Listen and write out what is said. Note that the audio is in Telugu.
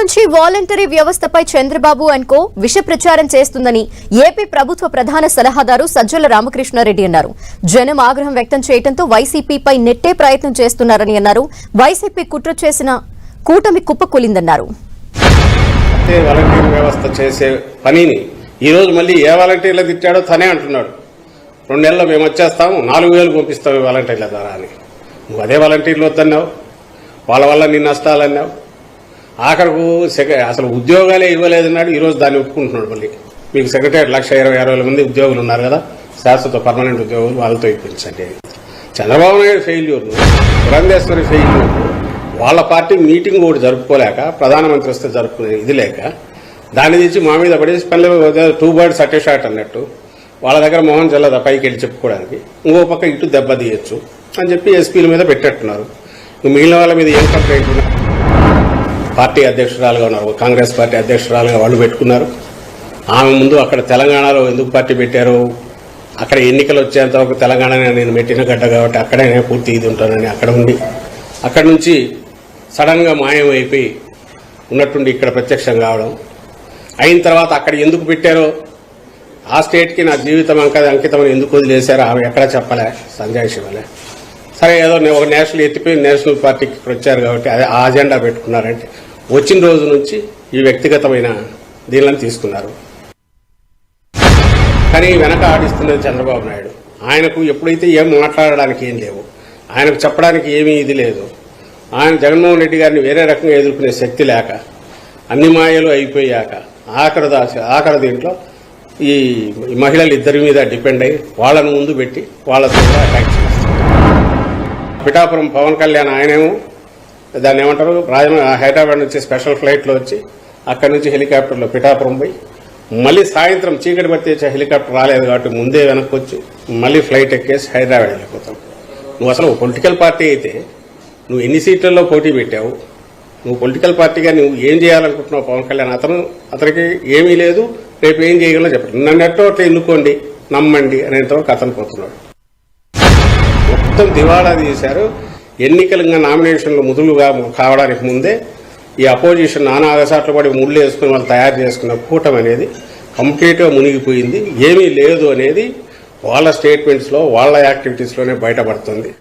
నుంచి వాలంటరీ వ్యవస్థపై చంద్రబాబు అండ్ కో విష ప్రచారం చేస్తుందని ఏపీ ప్రభుత్వ ప్రధాన సలహాదారు సజ్జల రామకృష్ణారెడ్డి అన్నారు. జనం ఆగ్రహం వ్యక్తం చేయడంతో వైసీపీపై నెట్టే ప్రయత్నం చేస్తున్నారని అన్నారు. వైసీపీ కుట్ర చేసిన కూటమి కుప్పకూలిందన్నారు. వాలంటీర్ వ్యవస్థ చేసే పనిని ఈ రోజు మళ్ళీ ఏ వాలంటీర్లు తిట్టాడో తనే అంటున్నాడు. 2 నెలల్లో మేము వచ్చేస్తాం, 4,000 పంపిస్తాం వాలంటీర్ల ద్వారా అని. నువ్వు అదే వాలంటీర్లు వద్దన్నావు, వాళ్ళ వల్ల నీ నష్టాలన్నావు. ఆఖరకు అసలు ఉద్యోగాలే ఇవ్వలేదన్నాడు. ఈరోజు దాన్ని ఒప్పుకుంటున్నాడు. మళ్ళీ మీకు సెక్రటరీ 1,20,000 మంది ఉద్యోగులు ఉన్నారు కదా, శాశ్వత పర్మనెంట్ ఉద్యోగులు, వాళ్ళతో ఇప్పించండి. చంద్రబాబు నాయుడు ఫెయిల్యూర్, పురంధేశ్వరి ఫెయిల్యూర్, వాళ్ళ పార్టీ మీటింగ్ కూడా జరుపుకోలేక, ప్రధానమంత్రి వస్తే జరుపుకునే ఇది లేక దాన్ని తెచ్చి మా మీద పడేసి పల్లె 2 birds at a shot అన్నట్టు వాళ్ళ దగ్గర మొహం చల్లదా పైకి వెళ్ళి చెప్పుకోవడానికి. ఇంకో పక్క ఇటు దెబ్బ తీయచ్చు అని చెప్పి ఎస్పీల మీద పెట్టేట్టున్నారు. మిగిలిన వాళ్ళ మీద ఏం కంప్లైంట్ ఉన్నారు? పార్టీ అధ్యక్షురాలుగా ఉన్నారు, కాంగ్రెస్ పార్టీ అధ్యక్షురాలుగా వాళ్ళు పెట్టుకున్నారు. ఆమె ముందు అక్కడ తెలంగాణలో ఎందుకు పార్టీ పెట్టారు, అక్కడ ఎన్నికలు వచ్చేంత వరకు తెలంగాణ నేను పెట్టిన గడ్డ కాబట్టి అక్కడే నేను పూర్తి ఇది ఉంటానని అక్కడ ఉండి అక్కడి నుంచి సడన్గా మాయమైపోయి ఉన్నట్టుండి ఇక్కడ ప్రత్యక్షం కావడం. అయిన తర్వాత అక్కడ ఎందుకు పెట్టారో, ఆ స్టేట్కి నా జీవితం అంకితమని ఎందుకు వదిలేశారో ఆమె ఎక్కడా చెప్పలే, సంజయ్ శివలే. సరే ఏదో ఒక నేషనల్ ఎత్తిపోయి నేషనల్ పార్టీకి ఇక్కడ వచ్చారు కాబట్టి అదే ఆ అజెండా పెట్టుకున్నారంటే వచ్చిన రోజు నుంచి ఈ వ్యక్తిగతమైన దీనిలను తీసుకున్నారు. కానీ వెనక ఆడిస్తున్నది చంద్రబాబు నాయుడు. ఆయనకు ఎప్పుడైతే ఏం మాట్లాడడానికి ఏం లేవు, ఆయనకు చెప్పడానికి ఏమీ ఇది లేదు, ఆయన జగన్మోహన్ రెడ్డి గారిని వేరే రకంగా ఎదుర్కొనే శక్తి లేక అన్ని మాయలు అయిపోయాక ఆఖరి దీంట్లో ఈ మహిళలు ఇద్దరి మీద డిపెండ్ అయ్యి వాళ్ళను ముందు పెట్టి వాళ్ళతో కూడా అటాక్ చేస్తారు. పిఠాపురం పవన్ కళ్యాణ్ ఆయనేమో దాన్ని ఏమంటారు, హైదరాబాద్ నుంచి స్పెషల్ ఫ్లైట్లో వచ్చి అక్కడి నుంచి హెలికాప్టర్లో పిఠాపురం పోయి మళ్ళీ సాయంత్రం చీకటి పట్టి వచ్చే హెలికాప్టర్ రాలేదు కాబట్టి ముందే వెనక్కి వచ్చి మళ్ళీ ఫ్లైట్ ఎక్కేసి హైదరాబాద్ వెళ్ళిపోతాం. నువ్వు అసలు పొలిటికల్ పార్టీ అయితే నువ్వు ఎన్ని సీట్లలో పోటీ పెట్టావు, నువ్వు పొలిటికల్ పార్టీగా నువ్వు ఏం చేయాలనుకుంటున్నావు? పవన్ కళ్యాణ్ అతనికి ఏమీ లేదు, రేపు ఏం చేయగలనో చెప్పండి, నన్ను ఎట్టో అట్లా ఎన్నుకోండి, నమ్మండి అనేంతవరకు అతను పోతున్నాడు. మొత్తం దివాళా తీశారు. ఎన్నికలుగా నామినేషన్లు ముదులుగా కావడానికి ముందే ఈ అపోజిషన్ నానా అగసాట్లు పడి ముళ్ళు వేసుకుని వాళ్ళు తయారు చేసుకున్న కూటమి అనేది కంప్లీట్గా మునిగిపోయింది. ఏమీ లేదు అనేది వాళ్ళ స్టేట్మెంట్స్లో వాళ్ళ యాక్టివిటీస్లోనే బయటపడుతుంది.